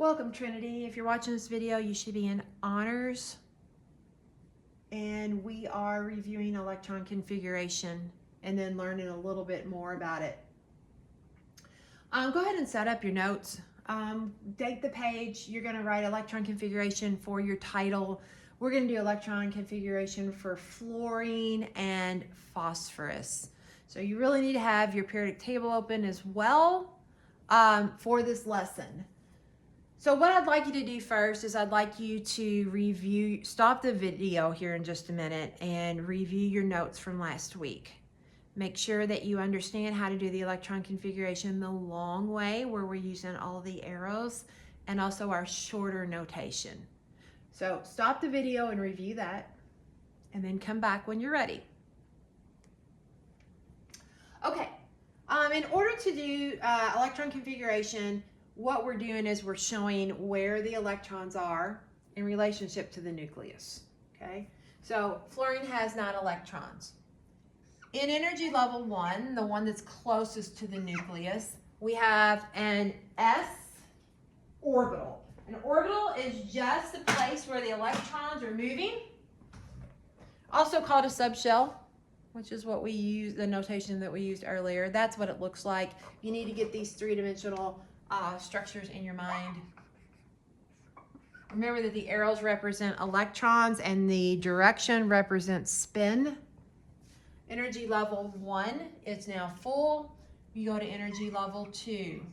Welcome, Trinity. If you're watching this video, you should be in honors. And we are reviewing electron configuration and then learning a little bit more about it. Go ahead and set up your notes. Date the page. You're going to write electron configuration for your title. We're going to do electron configuration for fluorine and phosphorus. So you really need to have your periodic table open as well for this lesson. So what I'd like you to do first is I'd like you to stop the video here in just a minute and review your notes from last week. Make sure that you understand how to do the electron configuration the long way, where we're using all the arrows, and also our shorter notation. So stop the video and review that, and then come back when you're ready. Okay, in order to do electron configuration, what we're doing is we're showing where the electrons are in relationship to the nucleus, okay? So fluorine has 9 electrons. In energy level 1, the one that's closest to the nucleus, we have an S orbital. An orbital is just the place where the electrons are moving, also called a subshell, which is what we use, the notation that we used earlier. That's what it looks like. You need to get these three-dimensional structures in your mind. Remember that the arrows represent electrons and the direction represents spin. Energy level 1 is now full. You go to energy level 2.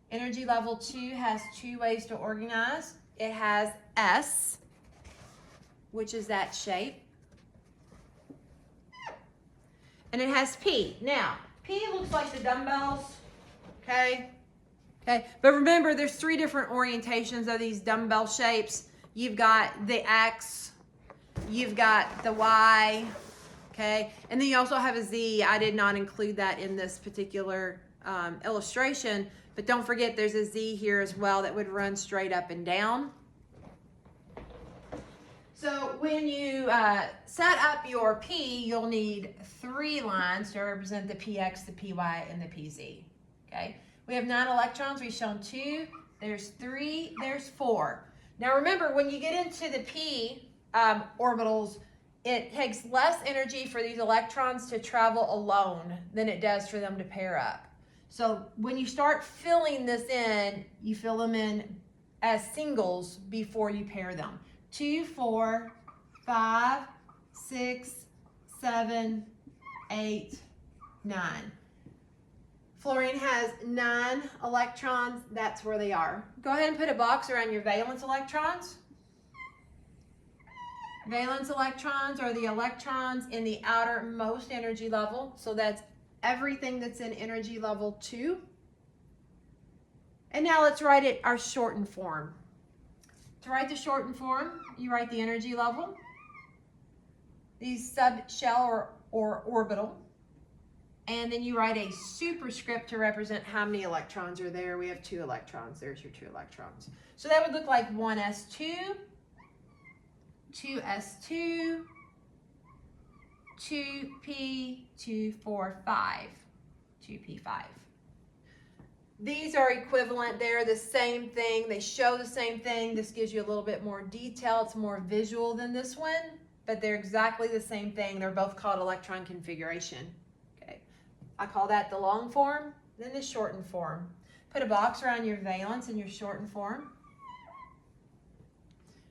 Energy level 2 has 2 ways to organize. It has S, which is that shape. And it has P. Now, P looks like the dumbbells, okay? Okay, but remember there's 3 different orientations of these dumbbell shapes. You've got the X, you've got the Y, okay? And then you also have a Z. I did not include that in this particular illustration, but don't forget there's a Z here as well that would run straight up and down. So when you set up your P, you'll need 3 lines to represent the PX, the PY, and the PZ, okay? We have 9 electrons, we've shown 2, there's 3, there's 4. Now remember, when you get into the P orbitals, it takes less energy for these electrons to travel alone than it does for them to pair up. So when you start filling this in, you fill them in as singles before you pair them. 2, 4, 5, 6, 7, 8, 9. Fluorine has 9 electrons. That's where they are. Go ahead and put a box around your valence electrons. Valence electrons are the electrons in the outermost energy level. So that's everything that's in energy level 2. And now let's write it our shortened form. To write the shortened form, you write the energy level, the subshell or orbital, and then you write a superscript to represent how many electrons are there. We have 2 electrons. There's your 2 electrons. So that would look like 1s2, 2s2, 2p, 2, 4, 5, 2p5. These are equivalent. They're the same thing. They show the same thing. This gives you a little bit more detail. It's more visual than this one, but they're exactly the same thing. They're both called electron configuration. I call that the long form, then the shortened form. Put a box around your valence in your shortened form.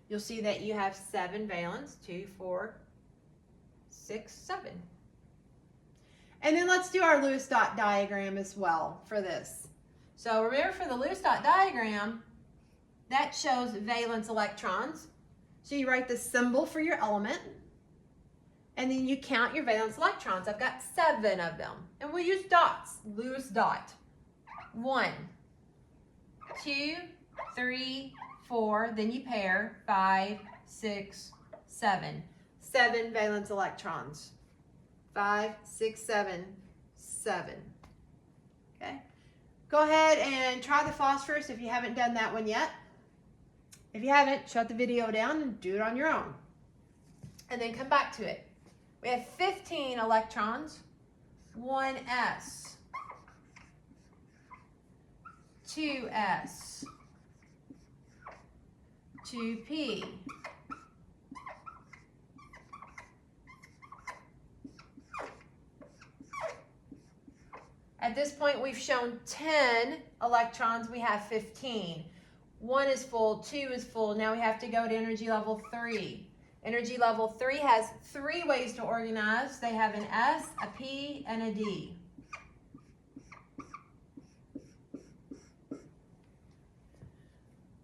You'll see that you have 7 valence, 2, 4, 6, 7. And then let's do our Lewis dot diagram as well for this. So remember, for the Lewis dot diagram, that shows valence electrons. So you write the symbol for your element, and then you count your valence electrons. I've got 7 of them. And we'll use dots, Lewis dot. 1, 2, 3, 4, then you pair, 5, 6, 7. 7 valence electrons. 5, 6, 7, 7. Okay? Go ahead and try the phosphorus if you haven't done that one yet. If you haven't, shut the video down and do it on your own. And then come back to it. We have 15 electrons, 1s, 2s, 2p. At this point, we've shown 10 electrons. We have 15. 1 is full, 2 is full. Now we have to go to energy level 3. Energy level 3 has 3 ways to organize. They have an S, a P, and a D.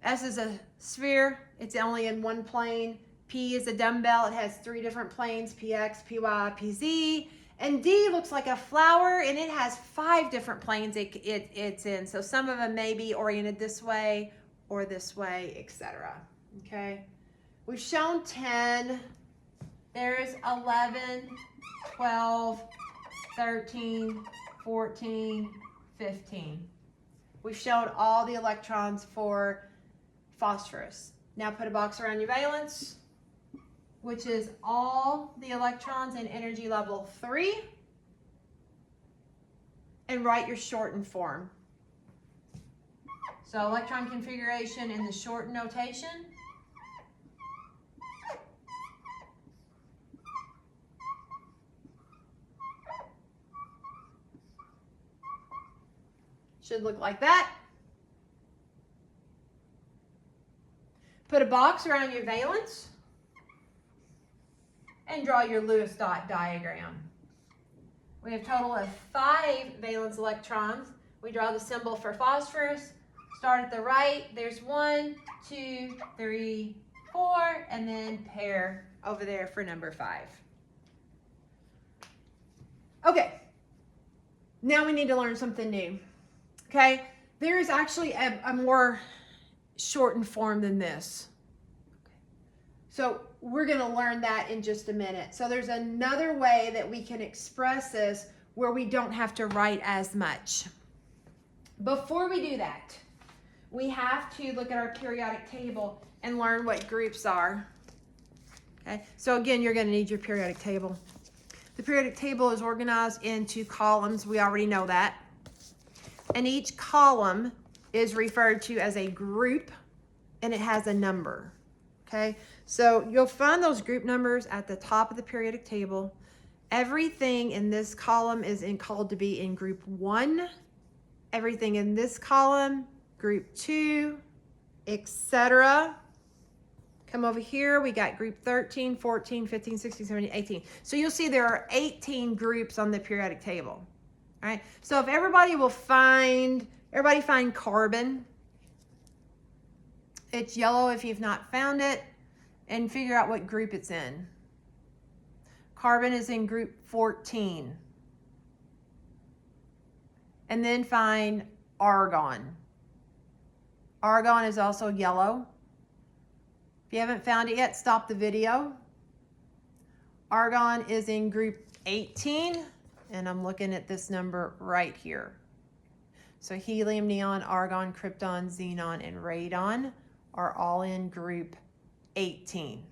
S is a sphere. It's only in one plane. P is a dumbbell. It has 3 different planes, PX, PY, PZ. And D looks like a flower, and it has 5 different planes it's in. So some of them may be oriented this way or this way, etc. Okay? We've shown 10. There's 11, 12, 13, 14, 15. We've shown all the electrons for phosphorus. Now put a box around your valence, which is all the electrons in energy level 3, and write your shortened form. So electron configuration in the shortened notation. Should look like that. Put a box around your valence and draw your Lewis dot diagram. We have a total of 5 valence electrons. We draw the symbol for phosphorus. Start at the right. There's 1, 2, 3, 4, and then pair over there for number 5. Okay, now we need to learn something new. Okay, there is actually a more shortened form than this. So we're going to learn that in just a minute. So there's another way that we can express this where we don't have to write as much. Before we do that, we have to look at our periodic table and learn what groups are. Okay, so again, you're going to need your periodic table. The periodic table is organized into columns. We already know that. And each column is referred to as a group, and it has a number. Okay, so you'll find those group numbers at the top of the periodic table. Everything in this column is called to be in group 1. Everything in this column, group 2, etc. Come over here, we got group 13, 14, 15, 16, 17, 18. So you'll see there are 18 groups on the periodic table. All right, so if everybody find carbon. It's yellow if you've not found it, and figure out what group it's in. Carbon is in group 14. And then find argon. Argon is also yellow. If you haven't found it yet, stop the video. Argon is in group 18, and I'm looking at this number right here. So helium, neon, argon, krypton, xenon, and radon are all in group 18.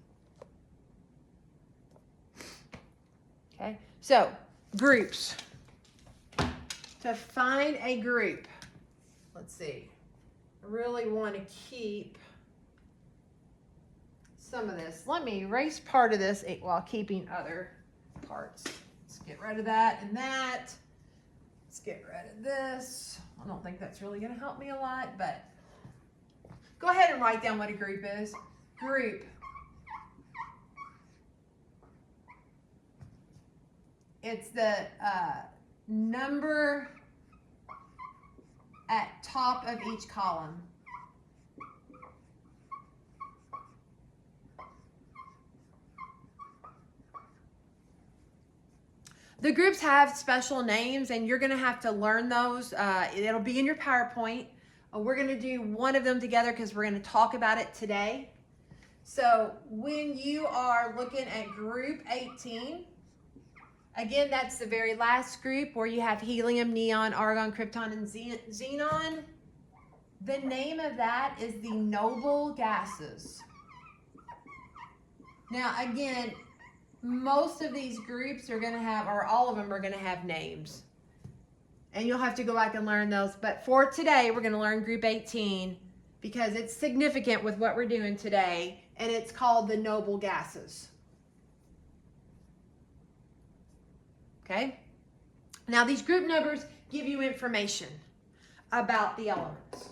Okay, so groups. To find a group, let's see, I really want to keep some of this. Let me erase part of this while keeping other parts. Let's get rid of that and that. Let's get rid of this. I don't think that's really going to help me a lot, but go ahead and write down what a group is. Group. It's the number at top of each column. The groups have special names, and you're going to have to learn those. It'll be in your PowerPoint. We're going to do one of them together because we're going to talk about it today. So when you are looking at group 18, again, that's the very last group where you have helium, neon, argon, krypton, and xenon. The name of that is the noble gases. Now, again, most of these groups are going to have, or all of them are going to have names. And you'll have to go back and learn those. But for today, we're going to learn group 18. because it's significant with what we're doing today, and it's called the noble gases. Okay? Now these group numbers give you information about the elements.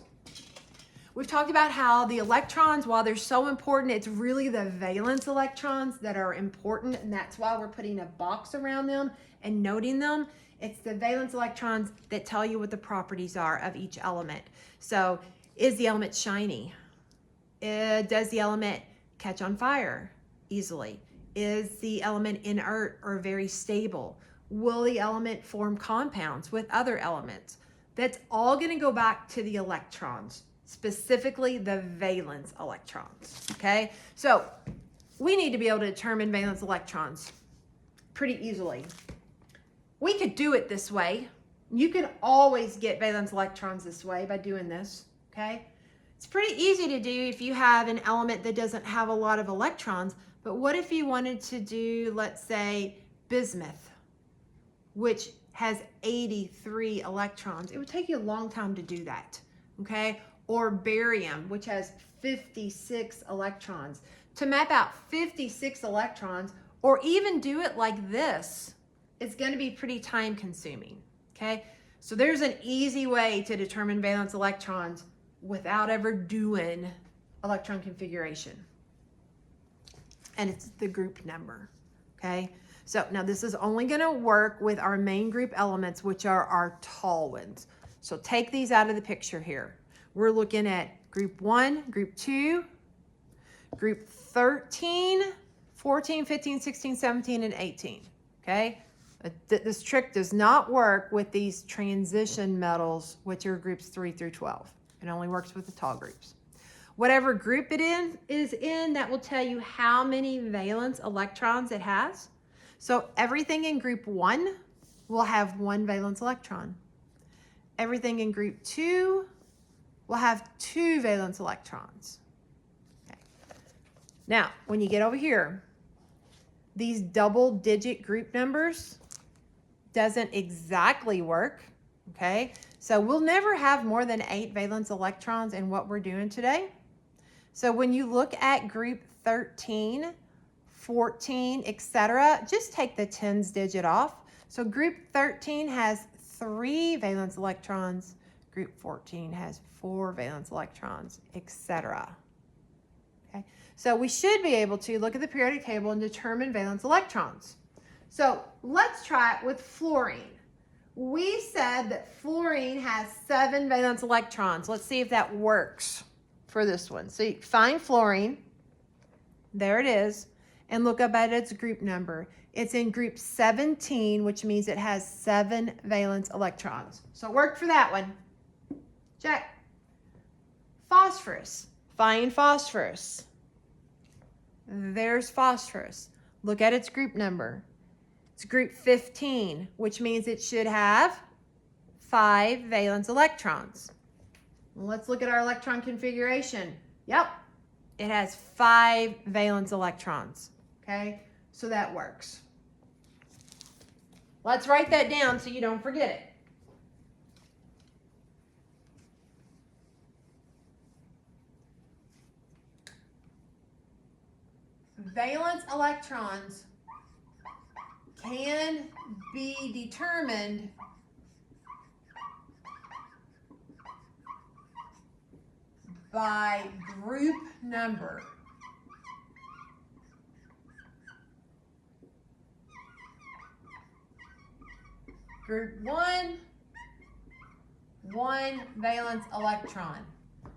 We've talked about how the electrons, while they're so important, it's really the valence electrons that are important, and that's why we're putting a box around them and noting them. It's the valence electrons that tell you what the properties are of each element. So, is the element shiny? Does the element catch on fire easily? Is the element inert or very stable? Will the element form compounds with other elements? That's all going to go back to the electrons, specifically the valence electrons, okay? So we need to be able to determine valence electrons pretty easily. We could do it this way. You can always get valence electrons this way by doing this, okay? It's pretty easy to do if you have an element that doesn't have a lot of electrons, but what if you wanted to do, let's say, bismuth, which has 83 electrons? It would take you a long time to do that, okay? Or barium, which has 56 electrons. To map out 56 electrons, or even do it like this, it's going to be pretty time consuming, okay? So there's an easy way to determine valence electrons without ever doing electron configuration. And it's the group number, okay? So now this is only going to work with our main group elements, which are our tall ones. So take these out of the picture here. We're looking at group 1, group 2, group 13, 14, 15, 16, 17, and 18, okay? This trick does not work with these transition metals, which are groups 3 through 12. It only works with the tall groups. Whatever group it is in, that will tell you how many valence electrons it has. So everything in group 1 will have 1 valence electron. Everything in group 2 will have 2 valence electrons. Okay. Now, when you get over here, these double-digit group numbers doesn't exactly work, okay? So we'll never have more than 8 valence electrons in what we're doing today. So when you look at group 13, 14, etc., just take the tens digit off. So group 13 has 3 valence electrons, group 14 has 4 valence electrons, etc. Okay, so we should be able to look at the periodic table and determine valence electrons. So let's try it with fluorine. We said that fluorine has 7 valence electrons. Let's see if that works for this one. So you find fluorine, there it is, and look up at its group number. It's in group 17, which means it has 7 valence electrons. So it worked for that one. Check. Phosphorus. Find phosphorus. There's phosphorus. Look at its group number. It's group 15, which means it should have 5 valence electrons. Let's look at our electron configuration. Yep, it has 5 valence electrons. Okay, so that works. Let's write that down so you don't forget it. Valence electrons can be determined by group number. Group 1, 1 valence electron.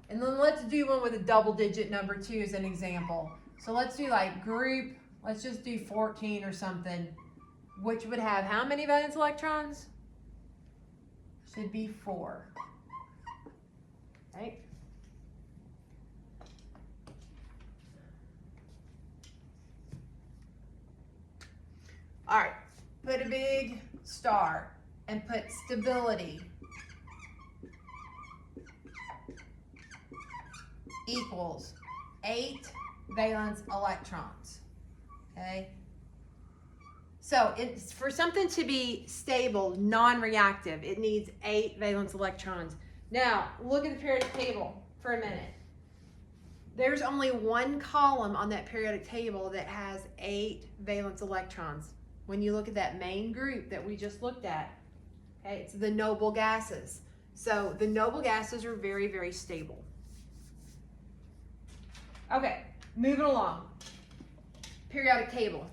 And then let's do one with a double digit number too as an example. So let's do like group, let's just do 14 or something, which would have how many valence electrons? Should be 4. Okay. All right, put a big star and put stability equals 8 valence electrons, okay? So it's for something to be stable, non-reactive, it needs 8 valence electrons. Now, look at the periodic table for a minute. There's only one column on that periodic table that has 8 valence electrons. When you look at that main group that we just looked at, okay, it's the noble gases. So the noble gases are very, very stable. Okay, moving along. Periodic table.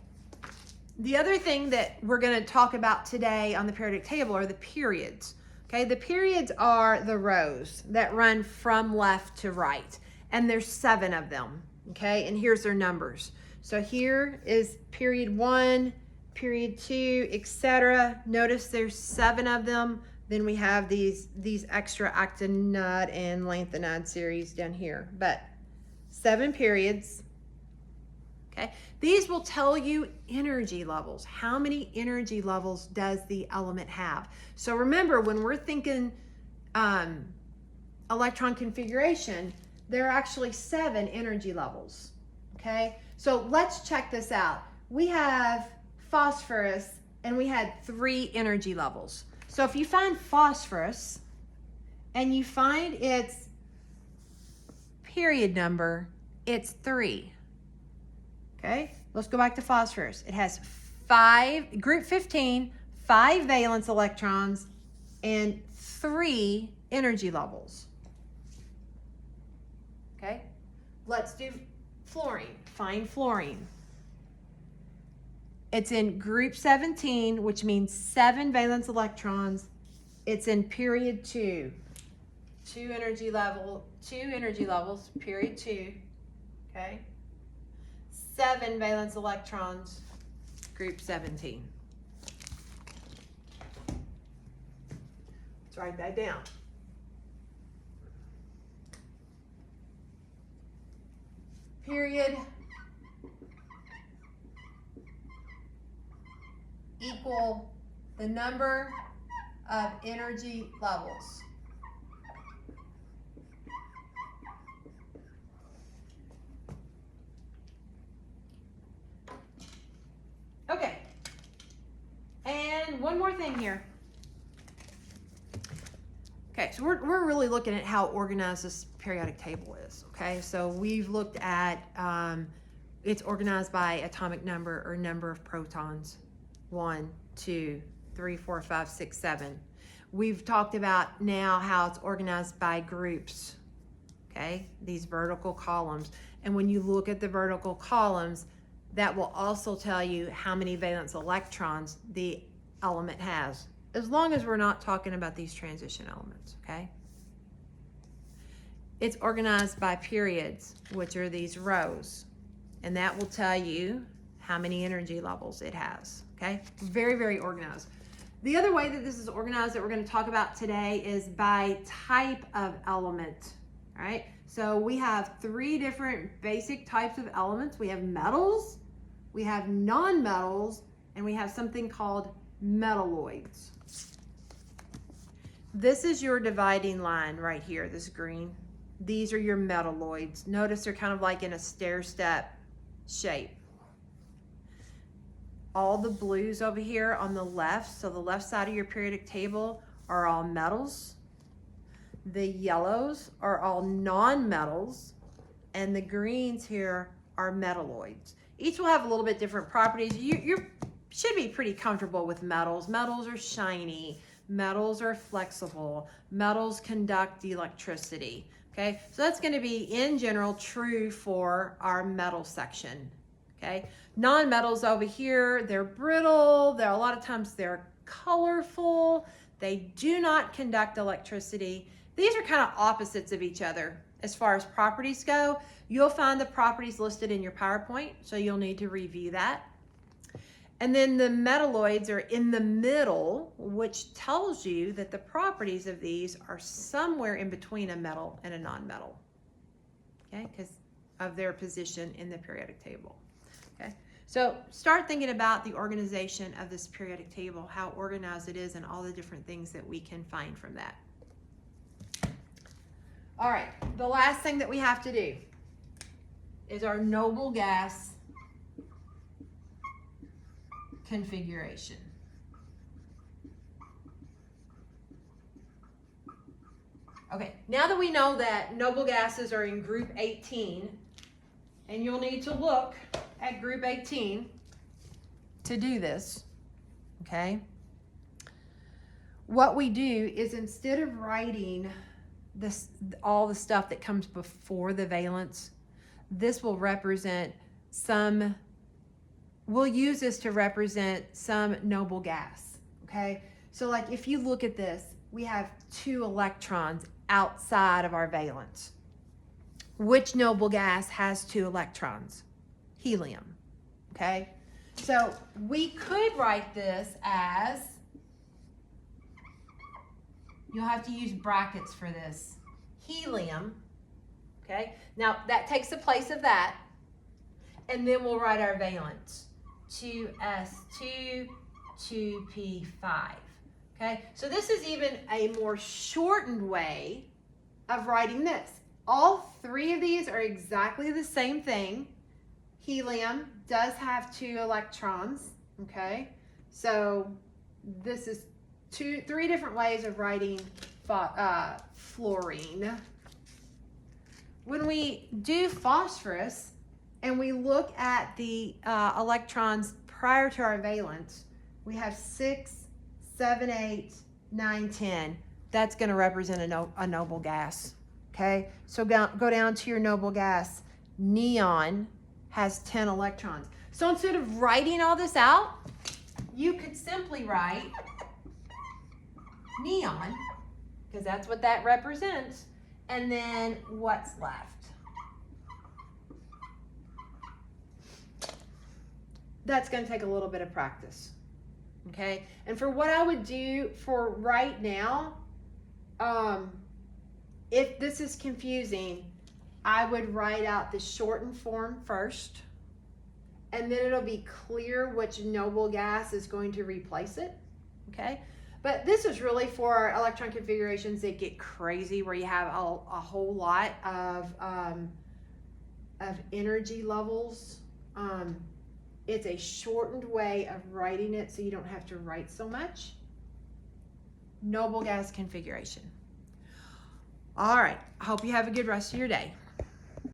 The other thing that we're going to talk about today on the periodic table are the periods. Okay, the periods are the rows that run from left to right, and there's 7 of them. Okay, and here's their numbers. So here is period 1, period 2, etc. Notice there's 7 of them. Then we have these extra actinide and lanthanide series down here, but 7 periods. Okay, these will tell you energy levels. How many energy levels does the element have? So remember, when we're thinking electron configuration, there are actually 7 energy levels. Okay, so let's check this out. We have phosphorus, and we had 3 energy levels. So if you find phosphorus and you find its period number, it's 3. Okay, let's go back to phosphorus. It has 5, group 15, 5 valence electrons, and 3 energy levels. Okay, let's do fluorine. Find fluorine. It's in group 17, which means 7 valence electrons. It's in period 2. 2 energy levels, period 2. Okay. 7 valence electrons, group 17. Let's write that down. Period equal the number of energy levels. Okay, and one more thing here. Okay, so we're really looking at how organized this periodic table is, okay? So we've looked at, it's organized by atomic number or number of protons. 1, 2, 3, 4, 5, 6, 7. We've talked about now how it's organized by groups, okay? These vertical columns. And when you look at the vertical columns, that will also tell you how many valence electrons the element has, as long as we're not talking about these transition elements, okay? It's organized by periods, which are these rows, and that will tell you how many energy levels it has, okay? Very, very organized. The other way that this is organized that we're going to talk about today is by type of element, all right? So we have 3 different basic types of elements. We have metals, we have non-metals, and we have something called metalloids. This is your dividing line right here, this green. These are your metalloids. Notice they're kind of like in a stair-step shape. All the blues over here on the left, so the left side of your periodic table, are all metals. The yellows are all non-metals, and the greens here are metalloids. Each will have a little bit different properties. You should be pretty comfortable with metals. Metals are shiny. Metals are flexible. Metals conduct electricity. Okay, so that's going to be in general true for our metal section. Okay, non-metals over here, they're brittle. They're a lot of times they're colorful. They do not conduct electricity. These are kind of opposites of each other as far as properties go. You'll find the properties listed in your PowerPoint, so you'll need to review that. And then the metalloids are in the middle, which tells you that the properties of these are somewhere in between a metal and a non-metal, okay, because of their position in the periodic table. Okay, so start thinking about the organization of this periodic table, how organized it is, and all the different things that we can find from that. All right, the last thing that we have to do is our noble gas configuration. Okay, now that we know that noble gases are in group 18, and you'll need to look at group 18 to do this, okay? What we do is instead of writing this, all the stuff that comes before the valence, this will represent some, we'll use this to represent some noble gas, okay? So like if you look at this, we have 2 electrons outside of our valence. Which noble gas has 2 electrons? Helium, okay? So we could write this as, you'll have to use brackets for this, helium, okay? Now that takes the place of that, and then we'll write our valence, 2s2, 2p5, okay? So this is even a more shortened way of writing this. All 3 of these are exactly the same thing. Helium does have 2 electrons, okay? So this is 3 different ways of writing fluorine. When we do phosphorus and we look at the electrons prior to our valence, we have 6, 7, 8, 9, 10. That's going to represent a noble gas. Okay, so go down to your noble gas. Neon has 10 electrons. So instead of writing all this out, you could simply write neon, because that's what that represents, and then what's left. That's going to take a little bit of practice. Okay, and for what I would do for right now, if this is confusing, I would write out the shortened form first, and then it'll be clear which noble gas is going to replace it, okay? But this is really for electron configurations that get crazy, where you have a whole lot of energy levels. It's a shortened way of writing it so you don't have to write so much. Noble gas configuration. All right, I hope you have a good rest of your day.